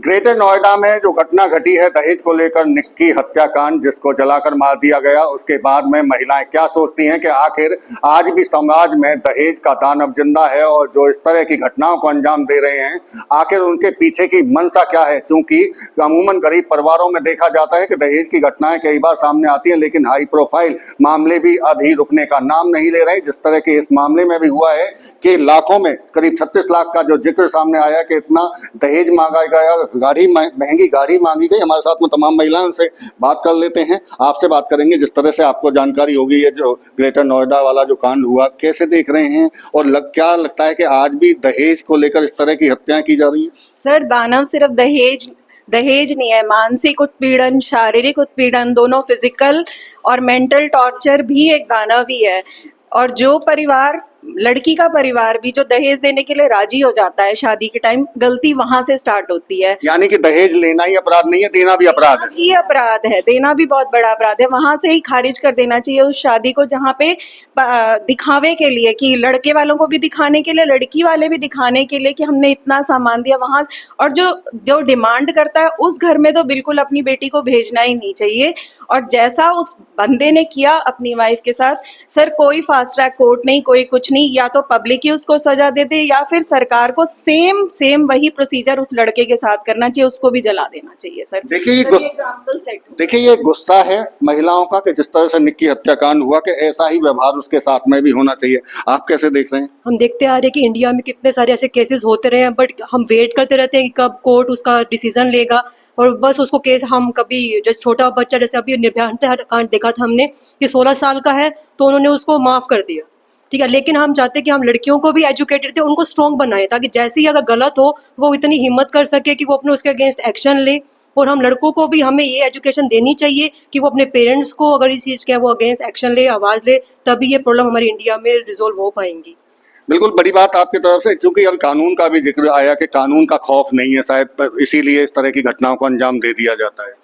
Greater Noida में जो घटना घटी है दहेज को लेकर, निक्की हत्याकांड जिसको जलाकर मार दिया गया, उसके बाद में महिलाएं क्या सोचती हैं कि आखिर आज भी समाज में दहेज का दानव जिंदा है और जो इस तरह की घटनाओं को अंजाम दे रहे हैं आखिर उनके पीछे की मंशा क्या है। क्योंकि अमूमन गरीब परिवारों में देखा जाता है कि दहेज की घटनाएं कई बार सामने आती हैं, लेकिन हाई प्रोफाइल मामले भी अभी रुकने का नाम नहीं ले रहे। जिस तरह के इस मामले में भी हुआ है कि लाखों में करीब 36 लाख का जो जिक्र सामने आया कि इतना दहेज मांगा गया, गाड़ी महंगी गाड़ी मांगी गई। हमारे साथ में तमाम महिलाएं, उनसे बात कर लेते हैं। आपसे बात करेंगे, जिस तरह से आपको जानकारी होगी ये जो ग्रेटर नोएडा वाला जो कांड हुआ, कैसे देख रहे हैं और क्या लगता है कि आज भी दहेज को लेकर इस तरह की हत्याएं की जा रही है? सर, दानव सिर्फ दहेज नहीं है, मानसिक उत्पीड़न, शारीरिक उत्पीड़न, दोनों फिजिकल और मेंटल टॉर्चर भी एक दानव ही है। और जो परिवार, लड़की का परिवार भी जो दहेज देने के लिए राजी हो जाता है शादी के टाइम, गलती वहां से स्टार्ट होती है। यानी कि दहेज लेना ही अपराध नहीं है, देना भी अपराध है। ही अपराध है, देना भी बहुत बड़ा अपराध है। वहां से ही खारिज कर देना चाहिए उस शादी को जहाँ पे दिखावे के लिए, कि लड़के वालों को भी दिखाने के लिए, लड़की वाले भी दिखाने के लिए कि हमने इतना सामान दिया वहां। और जो डिमांड करता है उस घर में तो बिल्कुल अपनी बेटी को भेजना ही नहीं चाहिए। और जैसा उस बंदे ने किया अपनी वाइफ के साथ, सर कोई फास्ट ट्रैक कोर्ट नहीं, कोई कुछ नहीं, या तो पब्लिक ही उसको सजा दे दे या फिर सरकार को सेम वही प्रोसीजर उस लड़के के साथ करना चाहिए, उसको भी जला देना चाहिए। सर देखिए ये गुस्सा है महिलाओं का कि जिस तरह से निक्की हत्याकांड हुआ कि ऐसा ही व्यवहार उसके साथ में भी होना चाहिए। आप कैसे देख रहे हैं? हम देखते आ रहे हैं कि इंडिया में कितने सारे ऐसे केसेस होते रहे हैं, बट हम वेट करते रहते हैं कि कब कोर्ट उसका डिसीजन लेगा, और बस उसको केस हम कभी, जैसे छोटा बच्चा, जैसे अभी निर्भया हत्याकांड देखा था हमने कि 16 साल का है तो उन्होंने उसको माफ कर दिया, ठीक है। लेकिन हम चाहते हैं कि हम लड़कियों को भी एजुकेटेड थे, उनको स्ट्रॉन्ग बनाए, ताकि जैसे ही अगर गलत हो वो इतनी हिम्मत कर सके कि वो अपने उसके अगेंस्ट एक्शन ले। और हम लड़कों को भी हमें ये एजुकेशन देनी चाहिए कि वो अपने पेरेंट्स को अगर इस चीज़ के वो अगेंस्ट एक्शन ले, आवाज़ ले, तभी ये प्रॉब्लम हमारी इंडिया में रिजोल्व हो पाएंगी। बिल्कुल बड़ी बात आपकी तरफ से, क्योंकि अभी कानून का भी जिक्र आया कि कानून का खौफ नहीं है शायद, इसीलिए इस तरह की घटनाओं को अंजाम दे दिया जाता है।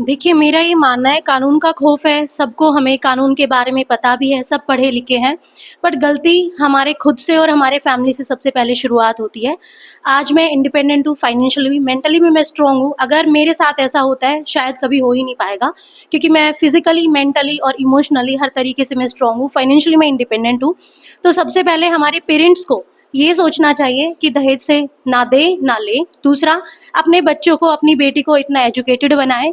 देखिए, मेरा ये मानना है कानून का खौफ है, सबको, हमें कानून के बारे में पता भी है, सब पढ़े लिखे हैं, पर गलती हमारे खुद से और हमारे फैमिली से सबसे पहले शुरुआत होती है। आज मैं इंडिपेंडेंट हूँ, फाइनेंशियली भी, मेंटली भी मैं स्ट्रॉन्ग हूँ। अगर मेरे साथ ऐसा होता है शायद कभी हो ही नहीं पाएगा, क्योंकि मैं फिजिकली, मेंटली और इमोशनली हर तरीके से मैं स्ट्रॉन्ग हूँ, फाइनेंशियली मैं इंडिपेंडेंट हूँ। तो सबसे पहले हमारे पेरेंट्स को ये सोचना चाहिए कि दहेज से ना दे ना ले। दूसरा, अपने बच्चों को, अपनी बेटी को इतना एजुकेटेड बनाए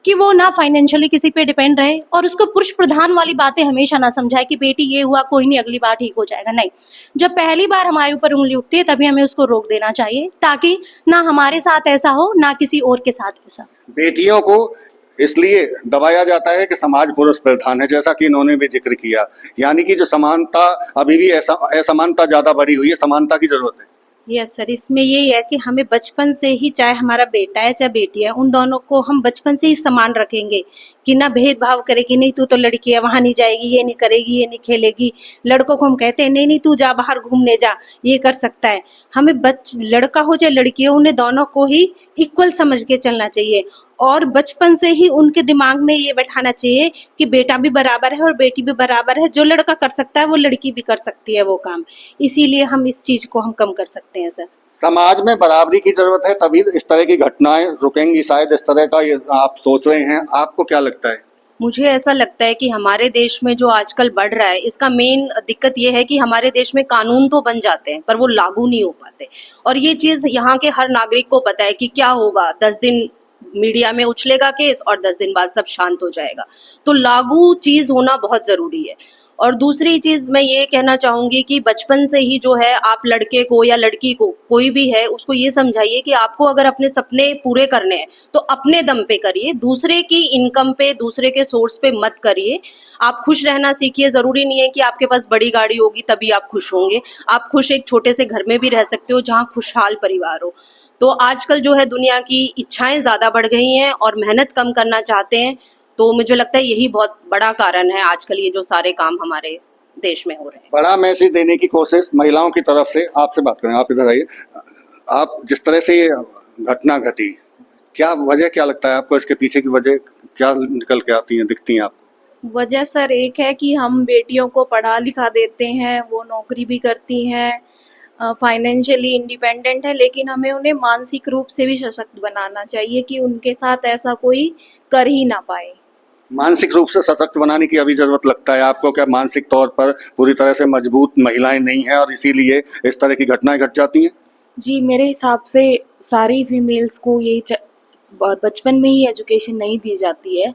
कि वो ना फाइनेंशियली किसी पे डिपेंड रहे, और उसको पुरुष प्रधान वाली बातें हमेशा ना समझाए कि बेटी ये हुआ कोई नहीं, अगली बार ठीक हो जाएगा। नहीं, जब पहली बार हमारे ऊपर उंगली उठती है तभी हमें उसको रोक देना चाहिए, ताकि ना हमारे साथ ऐसा हो ना किसी और के साथ ऐसा। बेटियों को इसलिए दबाया जाता है कि समाज पुरुष प्रधान है, जैसा कि इन्होंने भी जिक्र किया। यानी कि जो समानता, अभी भी असमानता ज्यादा बढ़ी हुई है, समानता की जरूरत है। यस सर, इसमें यही है कि हमें बचपन से ही, चाहे हमारा बेटा है चाहे बेटी है, उन दोनों को हम बचपन से ही समान रखेंगे, कि ना भेदभाव करेगी, नहीं तू तो लड़की है वहां नहीं जाएगी, ये नहीं करेगी, ये नहीं खेलेगी। लड़कों को हम कहते हैं नहीं तू जा बाहर घूमने जा, ये कर सकता है। हमें लड़का हो चाहे लड़की हो, उन्हें दोनों को ही इक्वल समझ के चलना चाहिए, और बचपन से ही उनके दिमाग में ये बैठाना चाहिए कि बेटा भी बराबर है और बेटी भी बराबर है। जो लड़का कर सकता है वो लड़की भी कर सकती है वो काम। इसीलिए हम इस चीज को हम कम कर सकते हैं सर। समाज में बराबरी की जरूरत है, तभी इस तरह की घटनाएं रुकेंगी शायद। इस तरह का ये आप सोच रहे हैं, आपको क्या लगता है? मुझे ऐसा लगता है कि हमारे देश में जो आजकल बढ़ रहा है, इसका मेन दिक्कत ये है कि हमारे देश में कानून तो बन जाते हैं पर वो लागू नहीं हो पाते। और ये चीज़ यहाँ के हर नागरिक को पता है कि क्या होगा, 10 दिन मीडिया में उछलेगा केस और 10 दिन बाद सब शांत हो जाएगा। तो लागू चीज़ होना बहुत ज़रूरी है। और दूसरी चीज़ मैं ये कहना चाहूँगी कि बचपन से ही जो है, आप लड़के को या लड़की को, कोई भी है, उसको ये समझाइए कि आपको अगर अपने सपने पूरे करने हैं तो अपने दम पे करिए, दूसरे की इनकम पे, दूसरे के सोर्स पे मत करिए। आप खुश रहना सीखिए। ज़रूरी नहीं है कि आपके पास बड़ी गाड़ी होगी तभी आप खुश होंगे। आप खुश एक छोटे से घर में भी रह सकते हो जहाँ खुशहाल परिवार हो। तो आजकल जो है दुनिया की इच्छाएं ज़्यादा बढ़ गई हैं और मेहनत कम करना चाहते हैं। तो मुझे लगता है यही बहुत बड़ा कारण है आजकल ये जो सारे काम हमारे देश में हो रहे हैं। बड़ा मैसेज देने की कोशिश महिलाओं की तरफ से। आपसे बात करें, आप इधर आइए। आप जिस तरह से ये घटना घटी, क्या वजह, क्या लगता है आपको, इसके पीछे की वजह क्या निकल के आती है, दिखती है आपको? वजह सर एक है कि हम बेटियों को पढ़ा लिखा देते हैं, वो नौकरी भी करती हैं, फाइनेंशियली इंडिपेंडेंट है, लेकिन हमें उन्हें मानसिक रूप से भी सशक्त बनाना चाहिए कि उनके साथ ऐसा कोई कर ही ना पाए। मानसिक रूप से सशक्त बनाने की अभी जरूरत लगता है आपको? क्या मानसिक तौर पर पूरी तरह से मजबूत महिलाएं नहीं हैं और इसीलिए इस तरह की घटनाएं घट जाती हैं? जी, मेरे हिसाब से सारी फीमेल्स को बचपन में ही एजुकेशन नहीं दी जाती है।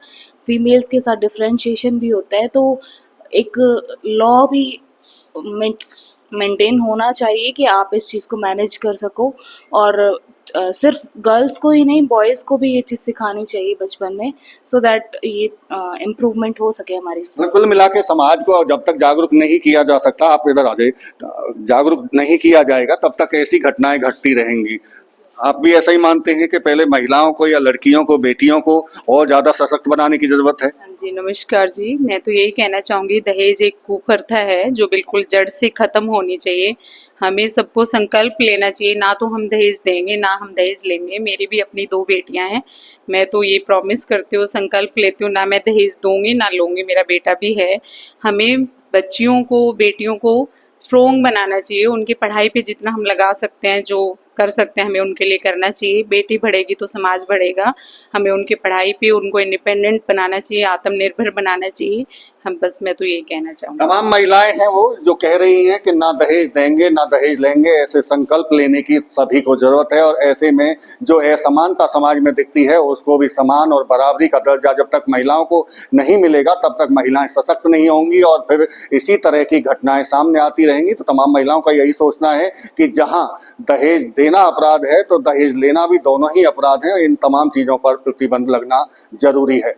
फीमेल्स के साथ डिफरेंशिएशन भी होता है, तो एक लॉ भी मेंटेन होना चाहिए कि आप इस चीज़ को मैनेज कर सको। और सिर्फ गर्ल्स को ही नहीं, बॉयज़ को भी ये चीज़ सिखानी चाहिए बचपन में, सो दैट ये इम्प्रूवमेंट हो सके हमारी मतलब कुल मिला के समाज को जब तक जागरूक नहीं किया जा सकता, आप इधर आ जाइए, जागरूक नहीं किया जाएगा तब तक ऐसी घटनाएं घटती रहेंगी। आप भी ऐसा ही मानते हैं कि पहले महिलाओं को या लड़कियों को, बेटियों को और ज्यादा सशक्त बनाने की जरूरत है? हाँ जी, नमस्कार जी। मैं तो यही कहना चाहूँगी, दहेज एक कुप्रथा है जो बिल्कुल जड़ से ख़त्म होनी चाहिए। हमें सबको संकल्प लेना चाहिए, ना तो हम दहेज देंगे ना हम दहेज लेंगे। मेरी भी अपनी 2 बेटियां हैं, मैं तो ये प्रॉमिस करती हूँ, संकल्प लेती हूँ, ना मैं दहेज दूंगी ना लूँगी। मेरा बेटा भी है। हमें बच्चियों को, बेटियों को स्ट्रोंग बनाना चाहिए, उनकी पढ़ाई पे जितना हम लगा सकते हैं, जो कर सकते हैं हमें उनके लिए करना चाहिए। बेटी बढ़ेगी तो समाज बढ़ेगा। हमें उनकी पढ़ाई पे उनको इंडिपेंडेंट बनाना चाहिए, आत्मनिर्भर बनाना चाहिए। मैं तो यही कहना चाहूँगी। तमाम महिलाएं हैं वो जो कह रही हैं कि ना दहेज देंगे ना दहेज लेंगे। ऐसे संकल्प लेने की सभी को जरूरत है और ऐसे में जो असमानता समाज में दिखती है उसको भी समान और बराबरी का दर्जा जब तक महिलाओं को नहीं मिलेगा तब तक महिलाएं सशक्त नहीं होंगी और फिर इसी तरह की घटनाएं सामने आती रहेंगी। तो तमाम महिलाओं का यही सोचना है कि जहां दहेज देना अपराध है तो दहेज लेना भी दोनों ही अपराध है। इन तमाम चीजों पर प्रतिबंध लगना जरूरी है।